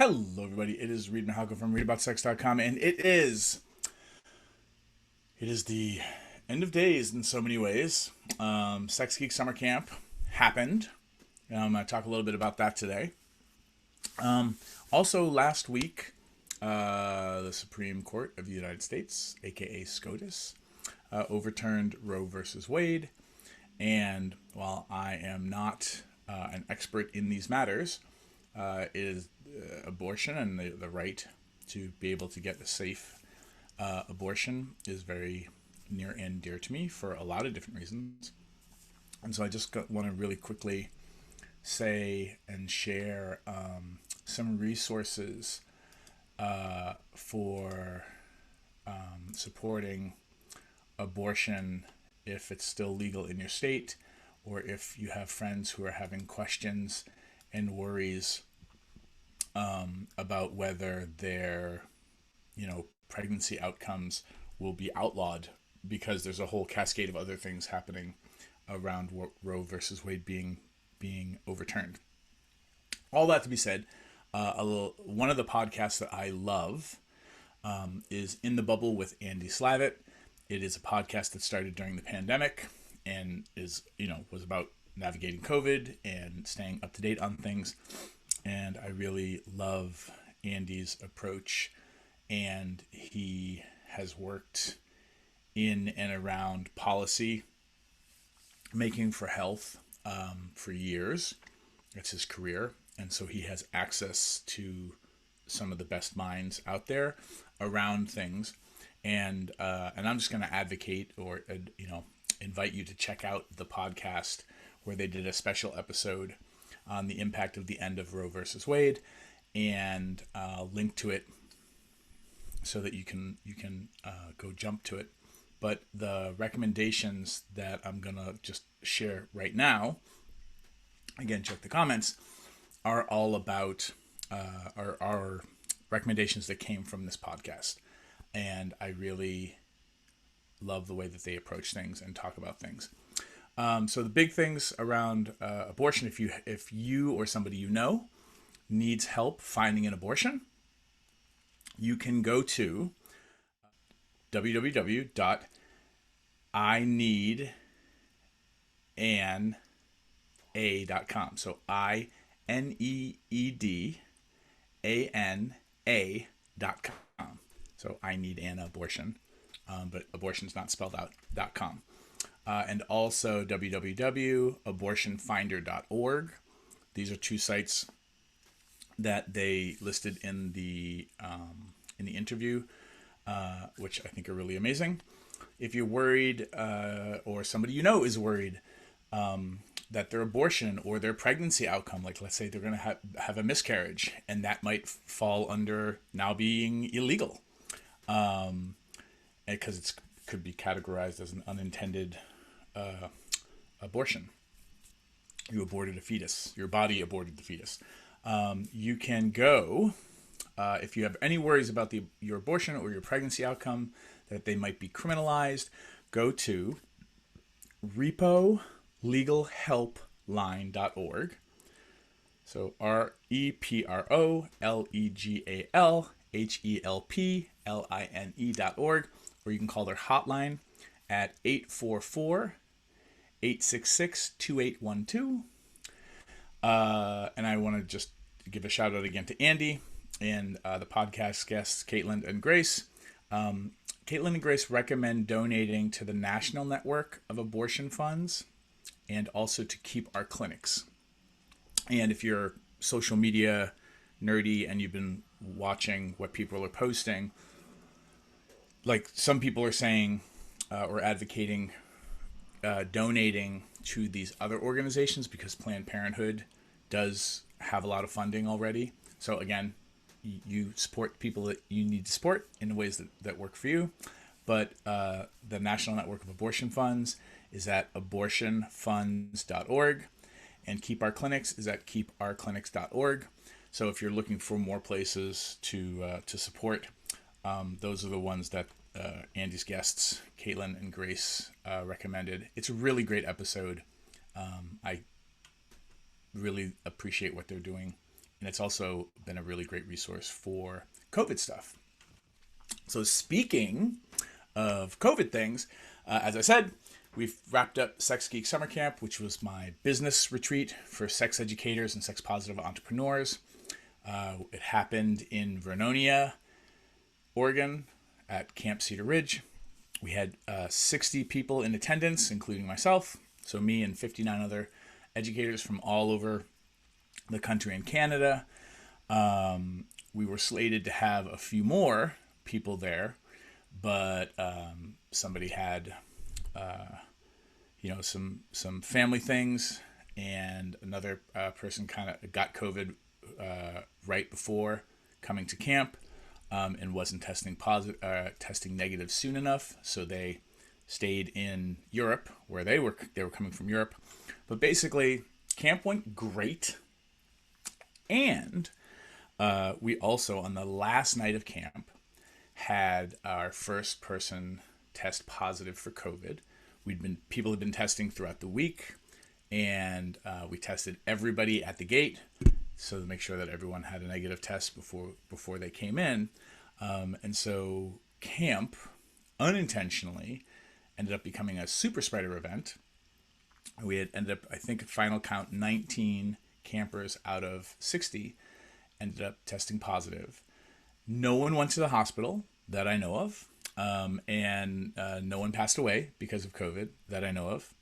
Hello, everybody. It is Reed Mahalka from readaboutsex.com, and it is the end of days in so many ways. Sex Geek Summer Camp happened. I'm going to talk a little bit about that today. Also, last week, the Supreme Court of the United States, aka SCOTUS, overturned Roe versus Wade. And while I am not an expert in these matters, is abortion and the right to be able to get a safe abortion is very near and dear to me for a lot of different reasons. And so I just want to really quickly say and share some resources for supporting abortion if it's still legal in your state, or if you have friends who are having questions and worries about whether their, pregnancy outcomes will be outlawed, because there's a whole cascade of other things happening around Roe versus Wade being overturned. All that to be said, one of the podcasts that I love is In the Bubble with Andy Slavitt. It is a podcast that started during the pandemic and was about navigating COVID and staying up to date on things. And I really love Andy's approach, and he has worked in and around policy making for health for years. It's his career, and so he has access to some of the best minds out there around things. And I'm just going to advocate or invite you to check out the podcast where they did a special episode on the impact of the end of Roe versus Wade, and link to it so that you can go jump to it. But the recommendations that I'm gonna just share right now, again, check the comments, are all about are recommendations that came from this podcast, and I really love the way that they approach things and talk about things. So the big things around abortion, if you or somebody you know needs help finding an abortion, you can go to www.ineedana.com. So INEEDANA.com. So I need an abortion, but abortion's not spelled out.com. And also www.abortionfinder.org. These are two sites that they listed in the interview, which I think are really amazing. If you're worried, or somebody you know is worried, that their abortion or their pregnancy outcome, like let's say they're going to have a miscarriage, and that might fall under now being illegal, because it could be categorized as an unintended abortion. You aborted a fetus. Your body aborted the fetus. You can go, if you have any worries about your abortion or your pregnancy outcome, that they might be criminalized, go to reprolegalhelpline.org. So reprolegalhelpline.org, or you can call their hotline at 844-866-2812. And I want to just give a shout out again to Andy and the podcast guests, Caitlin and Grace. Caitlin and Grace recommend donating to the National Network of Abortion Funds, and also to Keep Our Clinics. And if you're social media nerdy and you've been watching what people are posting, like some people are saying or advocating donating to these other organizations because Planned Parenthood does have a lot of funding already. So again, you support people that you need to support in ways that work for you. But the National Network of Abortion Funds is at abortionfunds.org, and Keep Our Clinics is at keepourclinics.org. So if you're looking for more places to support, those are the ones that Andy's guests, Caitlin and Grace, recommended. It's a really great episode. I really appreciate what they're doing and it's also been a really great resource for COVID stuff. So speaking of COVID things, as I said, we've wrapped up Sex Geek Summer Camp, which was my business retreat for sex educators and sex positive entrepreneurs. It happened in Vernonia, Oregon, at Camp Cedar Ridge. We had 60 people in attendance, including myself. So me and 59 other educators from all over the country and Canada. We were slated to have a few more people there, but somebody had, some family things, and another person kind of got COVID right before coming to camp, and wasn't testing negative soon enough, so they stayed in Europe, where they were coming from Europe. But basically, camp went great, and we also, on the last night of camp, had our first person test positive for COVID. People had been testing throughout the week, and we tested everybody at the gate, so to make sure that everyone had a negative test before they came in. And so camp unintentionally ended up becoming a super spreader event. We had ended up, I think, final count 19 campers out of 60 ended up testing positive. No one went to the hospital that I know of, and no one passed away because of COVID that I know of.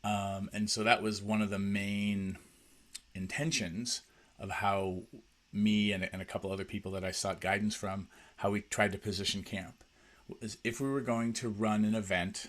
And so that was one of the main intentions of how me and a couple other people that I sought guidance from, how we tried to position camp. Was if we were going to run an event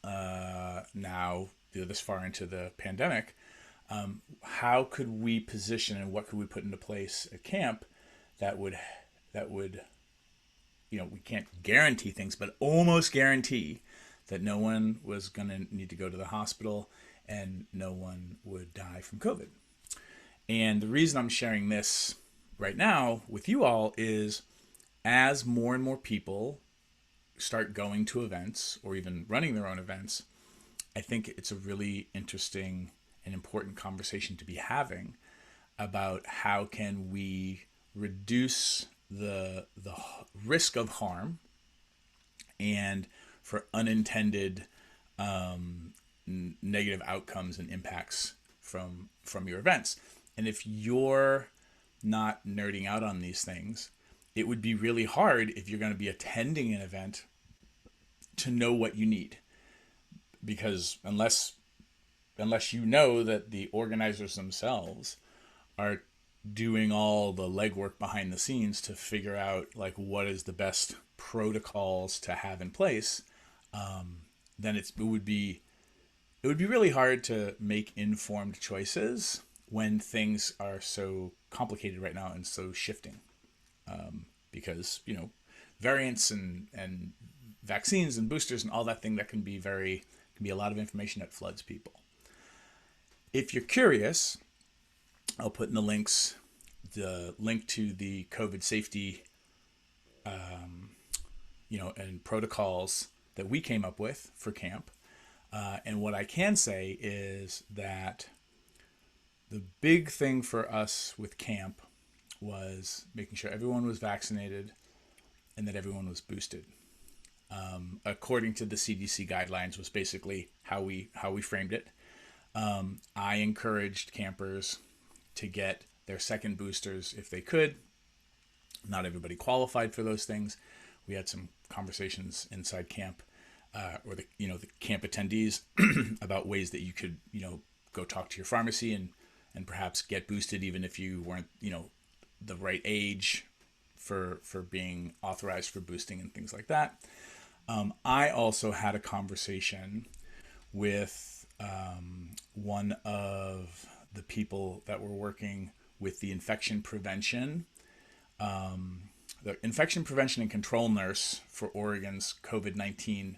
now, this far into the pandemic, how could we position and what could we put into place at camp that would we can't guarantee things, but almost guarantee that no one was going to need to go to the hospital and no one would die from COVID. And the reason I'm sharing this right now with you all is, as more and more people start going to events or even running their own events, I think it's a really interesting and important conversation to be having about how can we reduce the risk of harm and for unintended negative outcomes and impacts from your events. And if you're not nerding out on these things, it would be really hard if you're going to be attending an event to know what you need. Because unless you know that the organizers themselves are doing all the legwork behind the scenes to figure out like what is the best protocols to have in place, then it would be really hard to make informed choices when things are so complicated right now and so shifting, because variants and vaccines and boosters and all that thing that can be a lot of information that floods people. If you're curious, I'll put in the link to the COVID safety and protocols that we came up with for camp. And what I can say is that the big thing for us with camp was making sure everyone was vaccinated and that everyone was boosted. According to the CDC guidelines was basically how we framed it. I encouraged campers to get their second boosters if they could. Not everybody qualified for those things. We had some conversations inside camp, or the camp attendees about ways that you could go talk to your pharmacy and perhaps get boosted even if you weren't the right age for being authorized for boosting and things like that. I also had a conversation with one of the people that were working with the infection prevention and control nurse for Oregon's COVID-19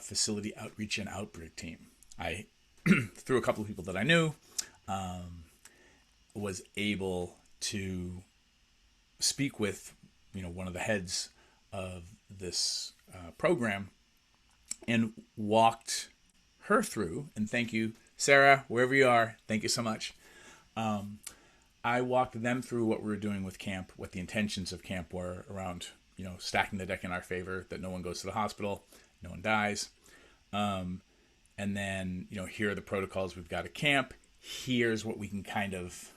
facility outreach and outbreak team. I, through a couple of people that I knew, was able to speak with one of the heads of this program and walked her through, and thank you, Sarah, wherever you are, thank you so much. I walked them through what we were doing with camp, what the intentions of camp were around, stacking the deck in our favor, that no one goes to the hospital, no one dies. And then, here are the protocols we've got at camp. Here's what we can kind of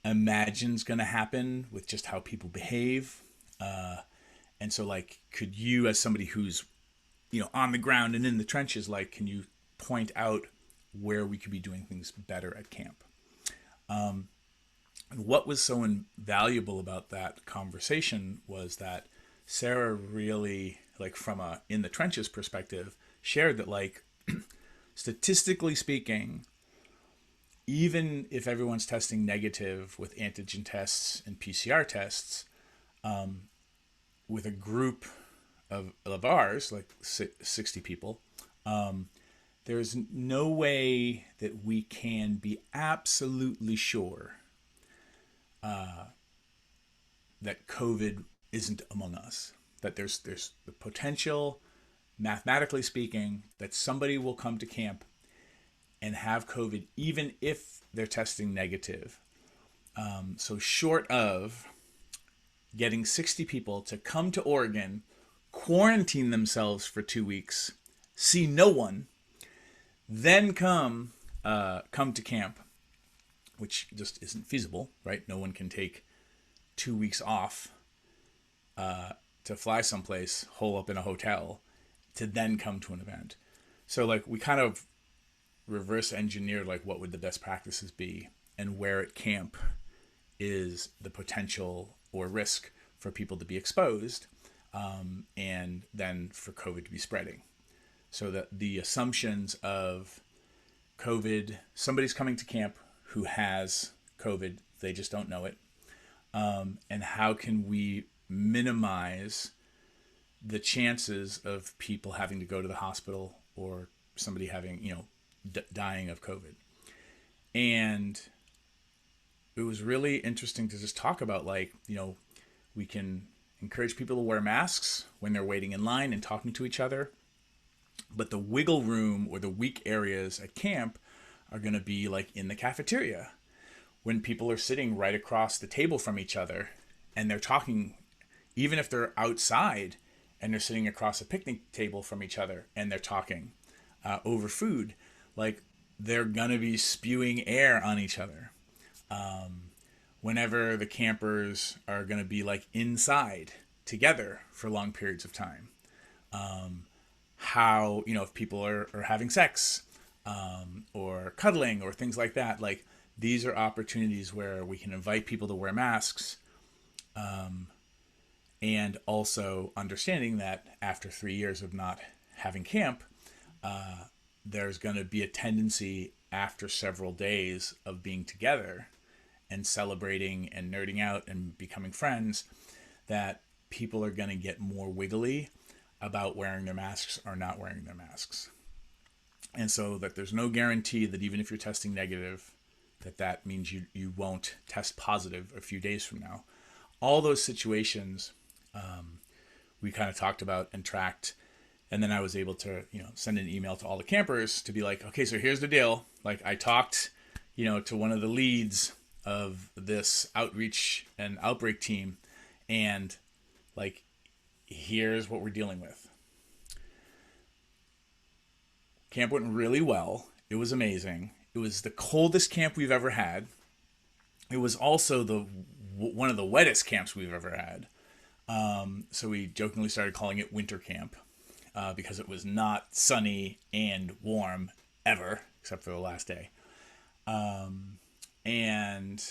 imagine's going to happen with just how people behave. And so, like, could you, as somebody who's, on the ground and in the trenches, like, can you point out where we could be doing things better at camp? And what was so invaluable about that conversation was that Sarah really, like, from a in the trenches perspective, shared that, like, statistically speaking, even if everyone's testing negative with antigen tests and PCR tests, with a group of ours, like 60 people, there's no way that we can be absolutely sure that COVID isn't among us. That there's the potential, mathematically speaking, that somebody will come to camp and have COVID even if they're testing negative. So short of getting 60 people to come to Oregon, quarantine themselves for 2 weeks, see no one, then come to camp, which just isn't feasible, right? No one can take 2 weeks off to fly someplace, hole up in a hotel, to then come to an event. So, like, we kind of reverse engineered, like, what would the best practices be, and where at camp is the potential or risk for people to be exposed, and then for COVID to be spreading. So that the assumptions of COVID, somebody's coming to camp who has COVID, they just don't know it, and how can we minimize the chances of people having to go to the hospital or somebody having, dying of COVID. And it was really interesting to just talk about, like, we can encourage people to wear masks when they're waiting in line and talking to each other. But the wiggle room or the weak areas at camp are going to be, like, in the cafeteria, when people are sitting right across the table from each other and they're talking, even if they're outside and they're sitting across a picnic table from each other and they're talking over food, like, they're going to be spewing air on each other. Whenever the campers are going to be, like, inside together for long periods of time. How, if people are having sex or cuddling or things like that, like, these are opportunities where we can invite people to wear masks, and also understanding that after 3 years of not having camp, there's going to be a tendency after several days of being together and celebrating and nerding out and becoming friends, that people are going to get more wiggly about wearing their masks or not wearing their masks. And so that there's no guarantee that even if you're testing negative, that means you won't test positive a few days from now. All those situations we kind of talked about and tracked. And then I was able to, send an email to all the campers to be like, okay, so here's the deal. Like, I talked, to one of the leads of this outreach and outbreak team, and, like, here's what we're dealing with. Camp went really well. It was amazing. It was the coldest camp we've ever had. It was also one of the wettest camps we've ever had. So we jokingly started calling it winter camp, because it was not sunny and warm ever, except for the last day. And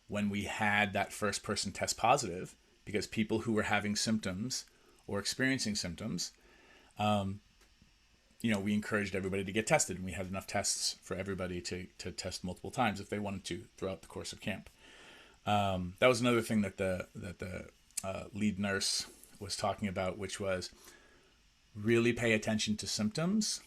when we had that first person test positive, because people who were having symptoms or experiencing symptoms, we encouraged everybody to get tested, and we had enough tests for everybody to test multiple times if they wanted to throughout the course of camp. That was another thing that the lead nurse was talking about, which was really pay attention to symptoms,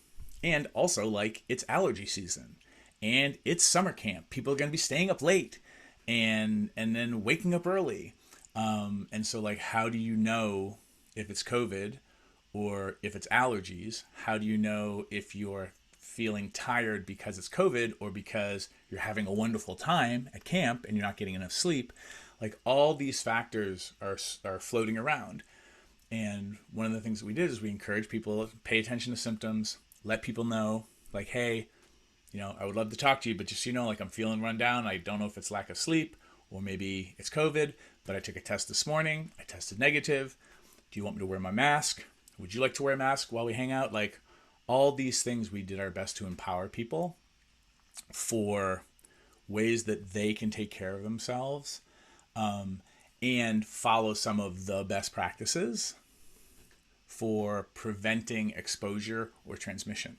and also, like, it's allergy season and it's summer camp. People are going to be staying up late and then waking up early. And so, like, how do you know if it's COVID or if it's allergies? How do you know if you're feeling tired because it's COVID or because you're having a wonderful time at camp and you're not getting enough sleep. Like all these factors are floating around. And one of the things that we did is we encouraged people to pay attention to symptoms, let people know, like, hey, I would love to talk to you, but just so you know, like I'm feeling run down. I don't know if it's lack of sleep or maybe it's COVID, but I took a test this morning. I tested negative. Do you want me to wear my mask? Would you like to wear a mask while we hang out? Like all these things, we did our best to empower people for ways that they can take care of themselves, and follow some of the best practices for preventing exposure or transmission,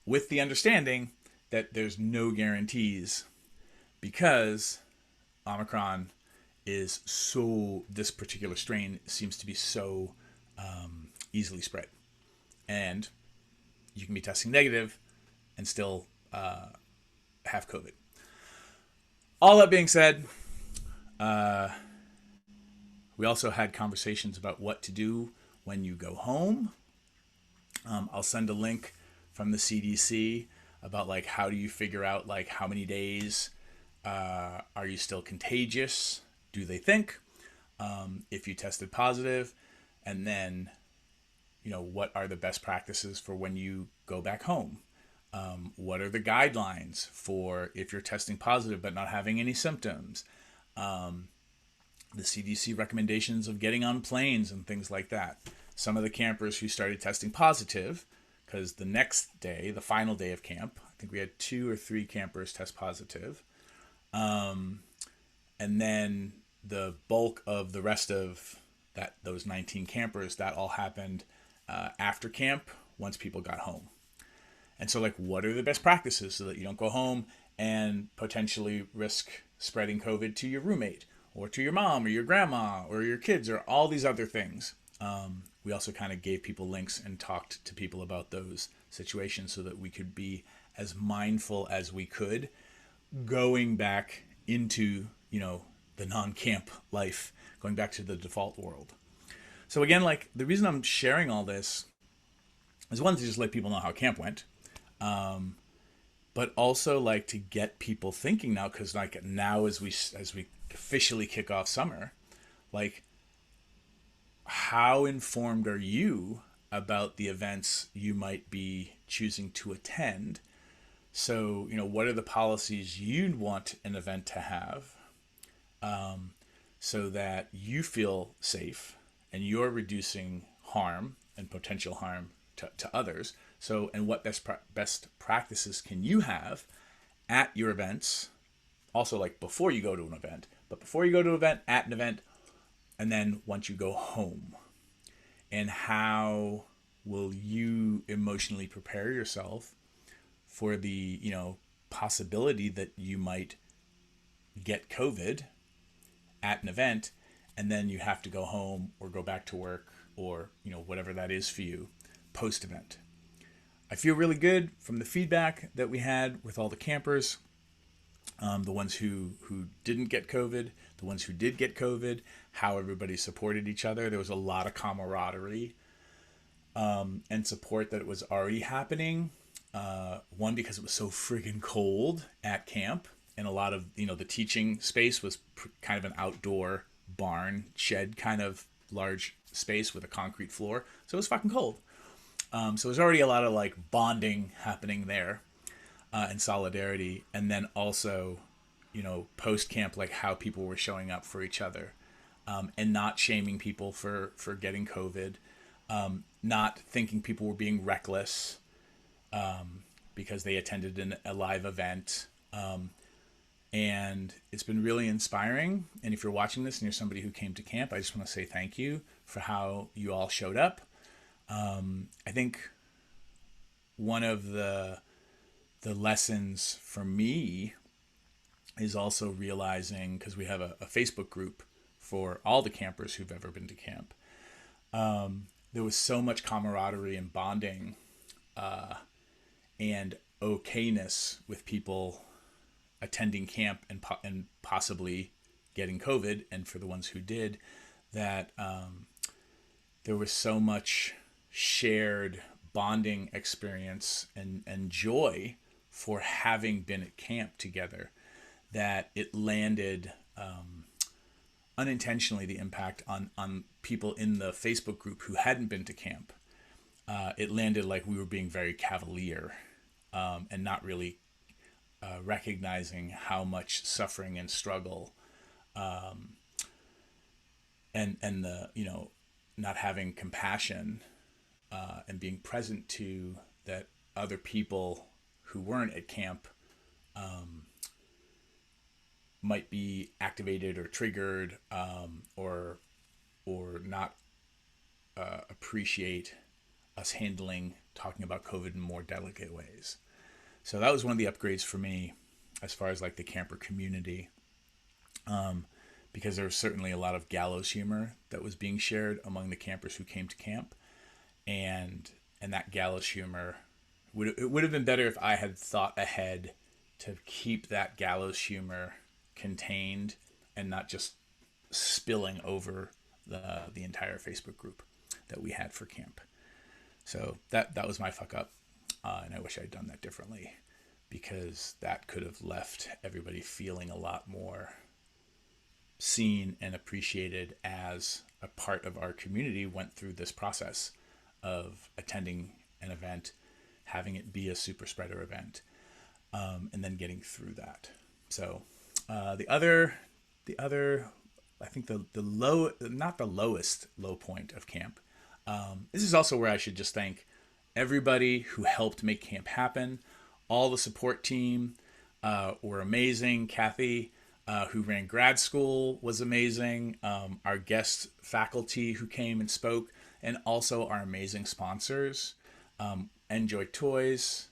with the understanding that there's no guarantees, because Omicron is this particular strain seems to be so easily spread. And you can be testing negative and still have COVID. All that being said, we also had conversations about what to do when you go home. I'll send a link from the CDC about like how do you figure out like how many days are you still contagious? Do they think if you tested positive, and then what are the best practices for when you go back home? What are the guidelines for if you're testing positive but not having any symptoms? The CDC recommendations of getting on planes and things like that. Some of the campers who started testing positive, because the next day, the final day of camp, I think we had 2 or 3 campers test positive. And then the bulk of the rest of those 19 campers, that all happened after camp, once people got home. And so like, what are the best practices so that you don't go home and potentially risk spreading COVID to your roommate or to your mom or your grandma or your kids or all these other things? We also kind of gave people links and talked to people about those situations so that we could be as mindful as we could going back into, the non-camp life, going back to the default world. So again, like the reason I'm sharing all this is one, to just let people know how camp went. But also like to get people thinking now, because like now as we officially kick off summer, like how informed are you about the events you might be choosing to attend? So, what are the policies you'd want an event to have, so that you feel safe and you're reducing harm and potential harm to others? So, and what best practices can you have at your events? Also, like before you go to an event, but before you go to an event, at an event, and then once you go home. And how will you emotionally prepare yourself for the, possibility that you might get COVID at an event, and then you have to go home or go back to work or, whatever that is for you post-event. I feel really good from the feedback that we had with all the campers, the ones who didn't get COVID, the ones who did get COVID, how everybody supported each other. There was a lot of camaraderie and support that was already happening. One, because it was so friggin' cold at camp, and a lot of, the teaching space was kind of an outdoor barn shed kind of large space with a concrete floor. So it was fucking cold. So there's already a lot of like bonding happening there, and solidarity. And then also, post camp, like how people were showing up for each other, and not shaming people for getting COVID, not thinking people were being reckless, because they attended a live event. And it's been really inspiring. And if you're watching this and you're somebody who came to camp, I just want to say thank you for how you all showed up. I think one of the lessons for me is also realizing, because we have a Facebook group for all the campers who've ever been to camp, there was so much camaraderie and bonding, and okayness with people attending camp and possibly getting COVID, and for the ones who did, that there was so much shared bonding experience and joy for having been at camp together that it landed unintentionally the impact on people in the Facebook group who hadn't been to camp. It landed like we were being very cavalier and not really recognizing how much suffering and struggle and the not having compassion and being present to that other people who weren't at camp might be activated or triggered or not appreciate us talking about COVID in more delicate ways. So that was one of the upgrades for me as far as like the camper community, because there was certainly a lot of gallows humor that was being shared among the campers who came to camp, and that gallows humor would have been better if I had thought ahead to keep that gallows humor contained and not just spilling over the entire Facebook group that we had for camp. So that was my fuck up, and I wish I'd done that differently, because that could have left everybody feeling a lot more seen and appreciated as a part of our community went through this process of attending an event, having it be a super spreader event, and then getting through that. So the other, I think not the lowest low point of camp. This is also where I should just thank everybody who helped make camp happen. All the support team were amazing. Kathy, who ran grad school, was amazing. Our guest faculty who came and spoke, and also our amazing sponsors. Enjoy Toys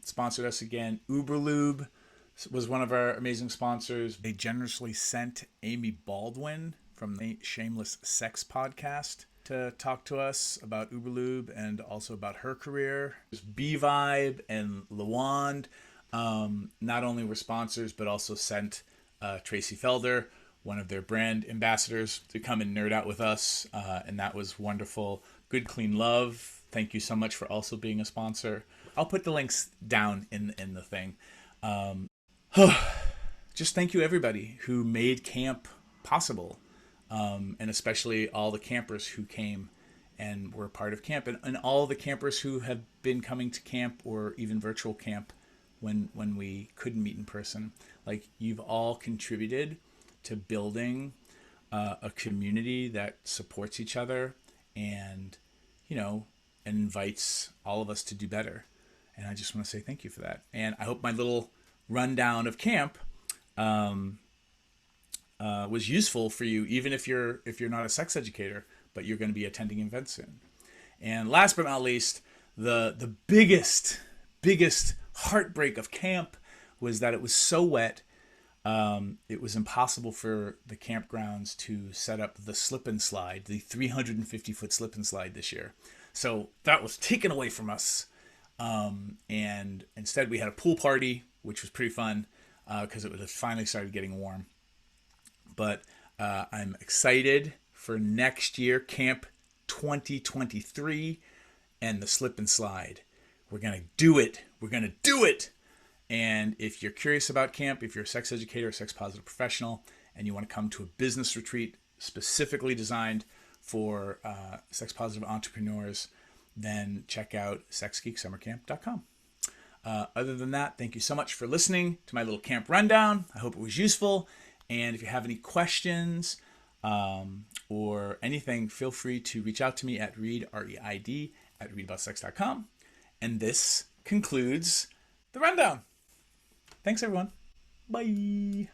sponsored us again. Uberlube was one of our amazing sponsors. They generously sent Amy Baldwin from the Shameless Sex podcast to talk to us about Uberlube and also about her career. B-Vibe and Lawand not only were sponsors, but also sent Tracy Felder, one of their brand ambassadors, to come and nerd out with us, and that was wonderful. Good Clean Love, thank you so much for also being a sponsor. I'll put the links down in the thing. Just thank you everybody who made camp possible, and especially all the campers who came and were part of camp, and all the campers who have been coming to camp or even virtual camp when we couldn't meet in person. Like, you've all contributed to building a community that supports each other and and invites all of us to do better. And I just want to say thank you for that. And I hope my little rundown of camp was useful for you, even if you're not a sex educator, but you're going to be attending events soon. And last but not least, the biggest heartbreak of camp was that it was so wet. It was impossible for the campgrounds to set up the slip and slide, the 350-foot slip and slide this year. So that was taken away from us. And instead we had a pool party, which was pretty fun because it was finally started getting warm. But I'm excited for next year, Camp 2023, and the slip and slide. We're going to do it. We're going to do it. And if you're curious about camp, if you're a sex educator or sex positive professional, and you want to come to a business retreat specifically designed for sex positive entrepreneurs, then check out sexgeeksummercamp.com. Other than that, thank you so much for listening to my little camp rundown. I hope it was useful. And if you have any questions or anything, feel free to reach out to me at reid, R-E-I-D, at readaboutsex.com. And this concludes the rundown. Thanks, everyone. Bye.